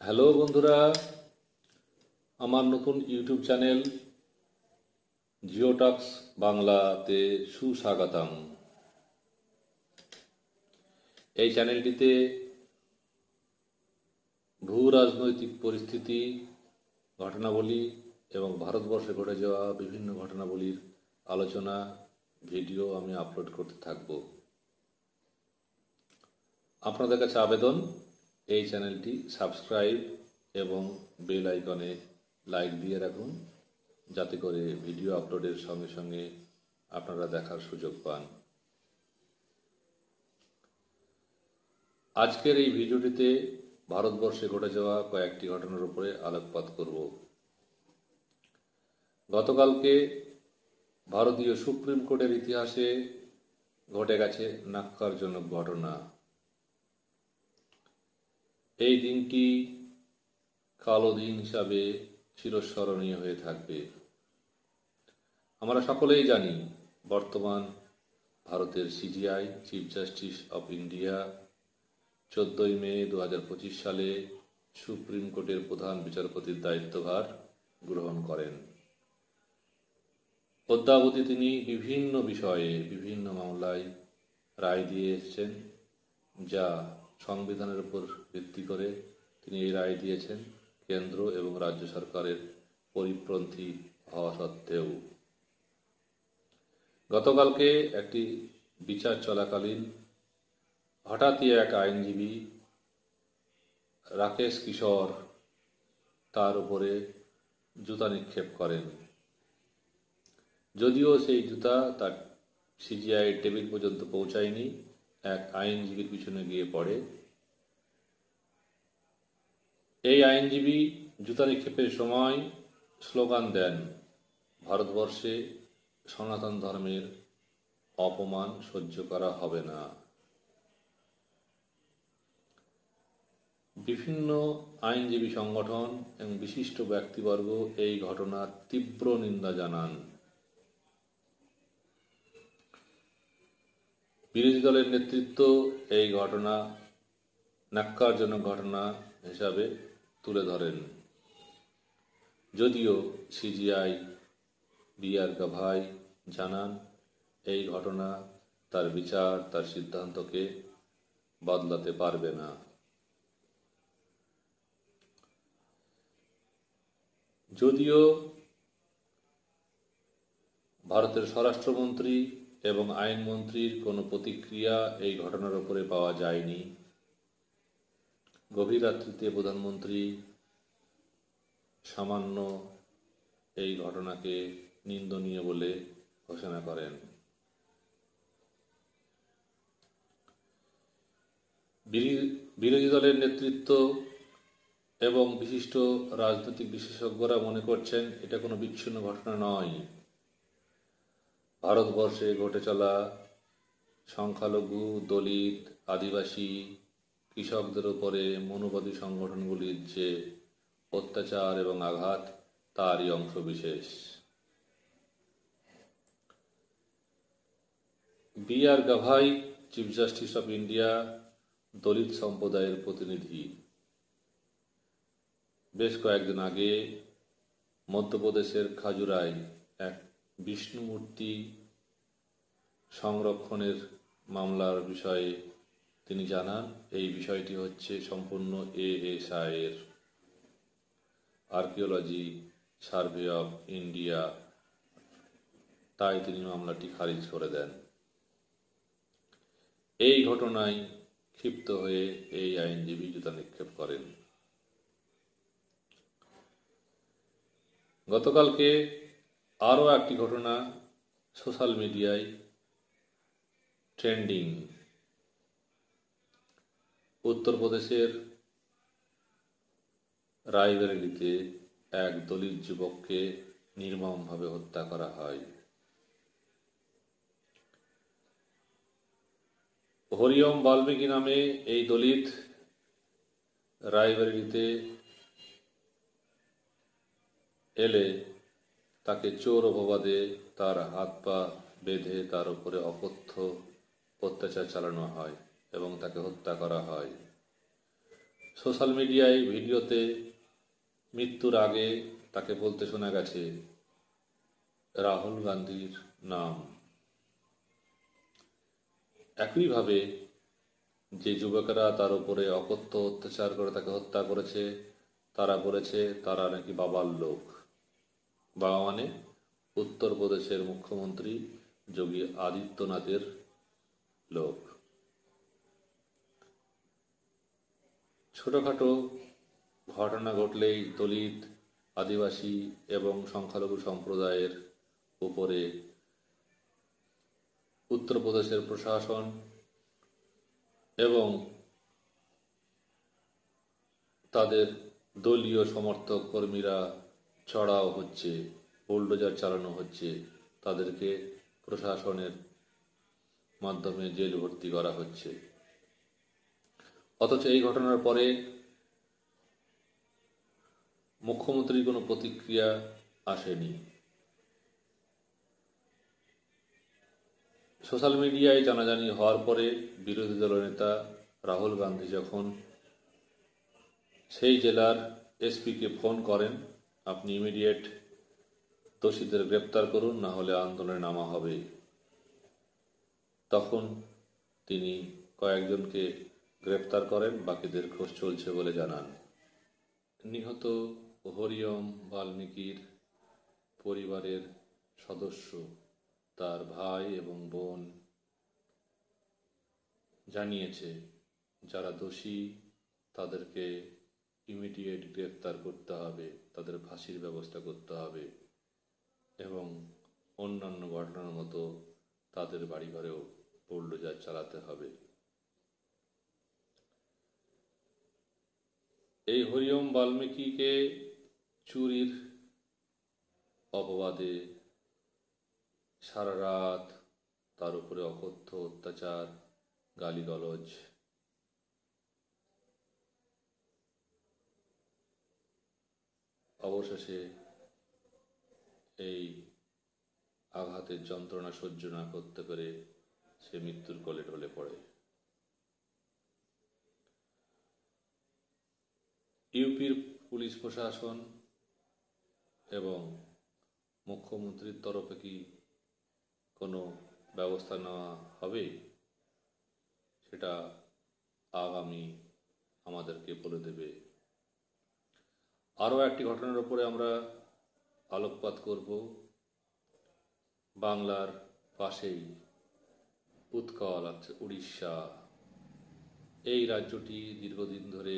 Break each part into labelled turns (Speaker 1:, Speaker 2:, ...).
Speaker 1: Hello বন্ধুরা, আমার নতুন ইউটিউব চ্যানেল জিওটক্স বাংলাতে সুস্বাগতম। এই চ্যানেলটিতে ভূ রাজনৈতিক পরিস্থিতি, ঘটনাবলী এবং ভারতবর্ষে ঘটে যাওয়া বিভিন্ন ঘটনাবলীর আলোচনা ভিডিও আমি আপলোড করতে থাকব। আপনাদের কাছে আবেদন, এই চ্যানেলটি সাবস্ক্রাইব এবং বেল আইকনে লাইক দিয়ে রাখুন, যাতে করে ভিডিও আপলোডের সঙ্গে সঙ্গে আপনারা দেখার সুযোগ পান। আজকের এই ভিডিওটিতে ভারতবর্ষে ঘটে যাওয়া কয়েকটি ঘটনার উপরে আলোকপাত করব। গতকালকে ভারতীয় সুপ্রিম কোর্টের ইতিহাসে ঘটে গেছে ন্যক্কারজনক ঘটনা। এই দিনটি কালো দিন হিসাবে চিরস্মরণীয় হয়ে থাকবে। আমরা সকলেই জানি, বর্তমান ভারতের CGI chief justice of India 14 মে 2025 সালে সুপ্রিম কোর্টের প্রধান বিচারপতির দায়িত্বভার গ্রহণ করেন। অদ্যাবধি তিনি বিভিন্ন বিষয়ে বিভিন্ন মামলায় রায় দিয়ে এসেছেন, যা সংবিধানের উপর ভিত্তি করে তিনি এই রায় দিয়েছেন, কেন্দ্র এবং রাজ্য সরকারের পরিপন্থী হওয়া সত্ত্বেও। গতকালকে একটি বিচার চলাকালীন হঠাৎই এক আইনজীবী রাকেশ কিশোর তার উপরে জুতা নিক্ষেপ করেন। যদিও সেই জুতা তার সিজিআই টেবিল পর্যন্ত পৌঁছায়নি, এক আইনজীবীর পিছনে গিয়ে পড়ে। এই আইনজীবী জুতা নিক্ষেপের সময় স্লোগান দেন, ভারতবর্ষে সনাতন ধর্মের অপমান সহ্য করা হবে না। বিভিন্ন আইনজীবী সংগঠন এবং বিশিষ্ট ব্যক্তিবর্গ এই ঘটনার তীব্র নিন্দা জানান। বিরোধী দলের নেতৃত্ব এই ঘটনা ন্যক্কারজনক ঘটনা হিসাবে তুলে ধরেন। যদিও সিজিআই বি.আর. গাভাই জানান, এই ঘটনা তার বিচার, তার সিদ্ধান্তকে বদলাতে পারবে না। যদিও ভারতের স্বরাষ্ট্রমন্ত্রী এবং আইনমন্ত্রীর কোনো প্রতিক্রিয়া এই ঘটনার উপরে পাওয়া যায়নি, গভীর রাত্রিতে প্রধানমন্ত্রী সামান্য এই ঘটনাকে নিন্দনীয় বলে ঘোষণা করেন। বিরোধী দলের নেতৃত্ব এবং বিশিষ্ট রাজনৈতিক বিশেষজ্ঞরা মনে করছেন, এটা কোনো বিচ্ছিন্ন ঘটনা নয়। ভারতবর্ষে ঘটে চলা সংখ্যালঘু, দলিত, আদিবাসী, কৃষকদের উপরে মনোবাদী সংগঠনগুলির যে অত্যাচার এবং আঘাত, তারই অংশ বিশেষ। B R. Gavai, chief justice of India, Dalit সম্প্রদায়ের প্রতিনিধি। বেশ কয়েকদিন আগে মধ্যপ্রদেশের খাজুরায় এক বিষ্ণু মূর্তি সংরক্ষণের মামলার বিষয়ে তিনি জানান, এই বিষয়টি হচ্ছে সম্পূর্ণ ASI এর, আর্কিওলজি সার্ভে অফ ইন্ডিয়া, তাই তিনি মামলাটি খারিজ করে দেন। এই ঘটনায় ক্ষিপ্ত হয়ে এই আইনজীবী জুতা নিক্ষেপ করেন। গতকালকে আরও একটি ঘটনা সোশ্যাল মিডিয়ায় ট্রেন্ডিং। উত্তরপ্রদেশের রায়বেরেলিতে এক দলিত যুবককে নির্মমভাবে হত্যা করা হয়। হরিওম বাল্মীকি নামে এই দলিত রায়বেরেলিতে এলে তাকে চোর অপবাদে তার হাত পা বেঁধে তার উপরে অকথ্য অত্যাচার চালানো হয় এবং তাকে হত্যা করা হয়। সোশ্যাল মিডিয়ায় ভিডিওতে মৃত্যুর আগে তাকে বলতে শোনা গেছে রাহুল গান্ধীর নাম। একইভাবে যে যুবকেরা তার উপরে অকথ্য অত্যাচার করে তাকে হত্যা করেছে, তারা বলেছে তারা নাকি বাবার লোক। বাবা মানে উত্তরপ্রদেশের মুখ্যমন্ত্রী যোগী আদিত্যনাথের লোক। ছোটখাটো ঘটনা ঘটলেই দলিত, আদিবাসী এবং সংখ্যালঘু সম্প্রদায়ের উপরে উত্তরপ্রদেশের প্রশাসন এবং তাদের দলীয় সমর্থক কর্মীরা চড়াও হচ্ছে, বুলডোজার চালানো হচ্ছে, তাদেরকে প্রশাসনের মাধ্যমে জেল ভর্তি করা হচ্ছে। অথচ এই ঘটনার পরে মুখ্যমন্ত্রীর কোনো প্রতিক্রিয়া আসেনি। সোশ্যাল মিডিয়ায় জানাজানি হওয়ার পরে বিরোধী দলের নেতা রাহুল গান্ধী যখন সেই জেলার এসপিকে ফোন করেন, আপনি ইমিডিয়েট দোষীদের গ্রেপ্তার করুন, না হলে আন্দোলনে নামা হবে, তখন তিনি কয়েকজনকে গ্রেপ্তার করেন, বাকিদের খোঁজ চলছে বলে জানান। নিহত হরিওম বাল্মীকির পরিবারের সদস্য, তার ভাই এবং বোন জানিয়েছে যারা দোষী তাদেরকে ইমিডিয়েট গ্রেপ্তার করতে হবে, তাদের ফাঁসির ব্যবস্থা করতে হবে এবং অন্যান্য ঘটনার মতো তাদের বাড়িঘরেও বুলডোজার চালাতে হবে। এই হরিওম বাল্মীকিকে চুরির অপবাদে সারা রাত তার উপরে অকথ্য অত্যাচার, গালিগালাজ, অবশেষে এই আঘাতের যন্ত্রণা সহ্য না করতে পেরে সে মৃত্যুর কোলে ঢলে পড়ে। ইউপির পুলিশ প্রশাসন এবং মুখ্যমন্ত্রীর তরফে কি কোনো ব্যবস্থা নেওয়া হবে, সেটা আগামী আমাদেরকে বলে দেবে। আরও একটি ঘটনার উপরে আমরা আলোকপাত করব। বাংলার পাশেই উৎকল আছে উড়িষ্যা। এই রাজ্যটি দীর্ঘদিন ধরে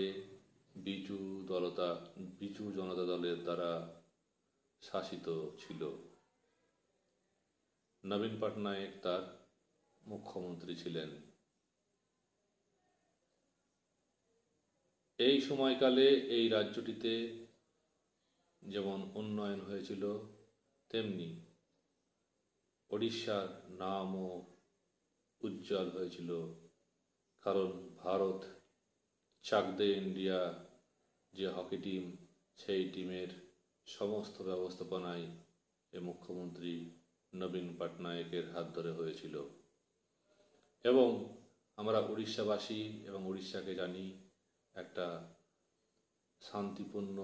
Speaker 1: বিজু জনতা দলের দ্বারা শাসিত ছিল। নবীন পটনায়েক তার মুখ্যমন্ত্রী ছিলেন। এই সময়কালে এই রাজ্যটিতে যেমন উন্নয়ন হয়েছিল, তেমনি ওড়িশার নামও উজ্জ্বল হয়েছিল। কারণ ভারত চাক দে ইন্ডিয়া যে হকি টিম, সেই টিমের সমস্ত ব্যবস্থাপনায় এই মুখ্যমন্ত্রী নবীন পটনায়েকের হাত ধরে হয়েছিল। এবং আমরা উড়িষ্যাবাসী এবং উড়িষ্যাকে জানি একটা শান্তিপূর্ণ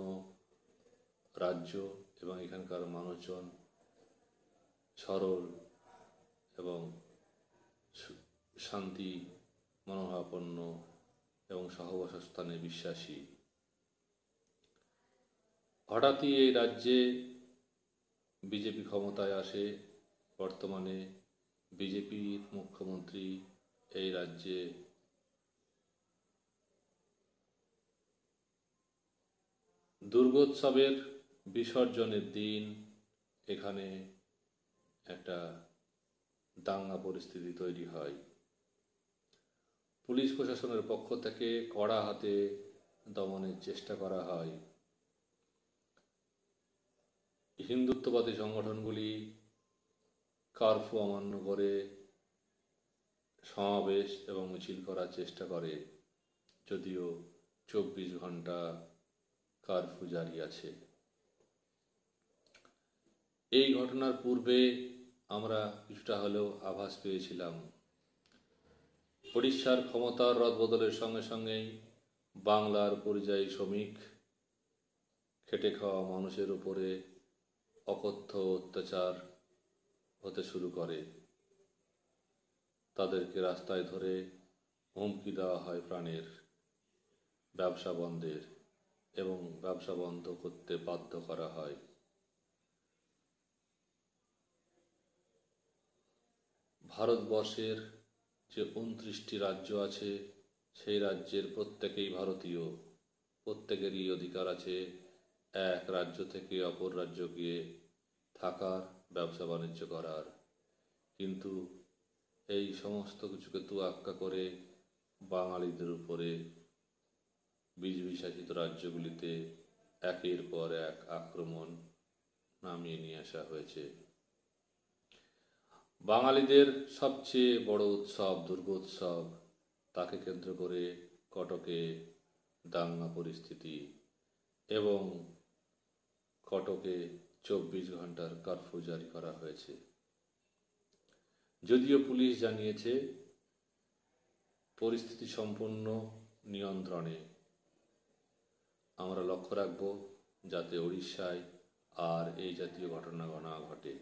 Speaker 1: রাজ্য, এবং এখানকার মানুষজন সরল এবং শান্তি মনোভাবাপন্ন এবং সহবাসস্থানে বিশ্বাসী। হঠাৎই এই রাজ্যে বিজেপি ক্ষমতায় আসে। বর্তমানে বিজেপির মুখ্যমন্ত্রী এই রাজ্যে দুর্গোৎসবের বিসর্জনের দিন এখানে একটা দাঙ্গা পরিস্থিতি তৈরি হয়। পুলিশ প্রশাসনের পক্ষ থেকে কড়া হাতে দমনের চেষ্টা করা হয়। হিন্দুত্ববাদী সংগঠনগুলি কারফিউ অমান্য করে সমাবেশ এবং মিছিল করার চেষ্টা করে, যদিও 24 ঘন্টা কারফিউ জারি আছে। এই ঘটনার পূর্বে আমরা কিছুটা হলেও আভাস পেয়েছিলাম। ওড়িশার ক্ষমতার রদবদলের সঙ্গে সঙ্গেই বাংলার পরিযায়ী শ্রমিক, খেটে খাওয়া মানুষের উপরে অকথ্য অত্যাচার হতে শুরু করে। তাদেরকে রাস্তায় ধরে হুমকি দেওয়া হয় প্রাণের, ব্যবসা বন্ধের, এবং ব্যবসা বন্ধ করতে বাধ্য করা হয়। ভারতবর্ষের যে 29টি রাজ্য আছে, সেই রাজ্যের প্রত্যেকেই ভারতীয়। প্রত্যেকেরই অধিকার আছে এক রাজ্য থেকে অপর রাজ্য গিয়ে থাকার, ব্যবসা বাণিজ্য করার। কিন্তু এই সমস্ত কিছুকে তোয়াক্কা করে বাঙালিদের উপরে বিজেপি শাসিত রাজ্যগুলিতে একের পর এক আক্রমণ নামিয়ে নিয়ে আসা হয়েছে। বাঙালিদের সবচেয়ে বড় উৎসব দুর্গোৎসব, তাকে কেন্দ্র করে কটকে দাঙ্গা পরিস্থিতি এবং কটকে 24 ঘন্টার কারফিউ জারি করা হয়েছে। যদিও পুলিশ জানিয়েছে পরিস্থিতি সম্পূর্ণ নিয়ন্ত্রণে। আমরা লক্ষ্য রাখব যাতে ওড়িশায় আর এই জাতীয় ঘটনা না ঘটে।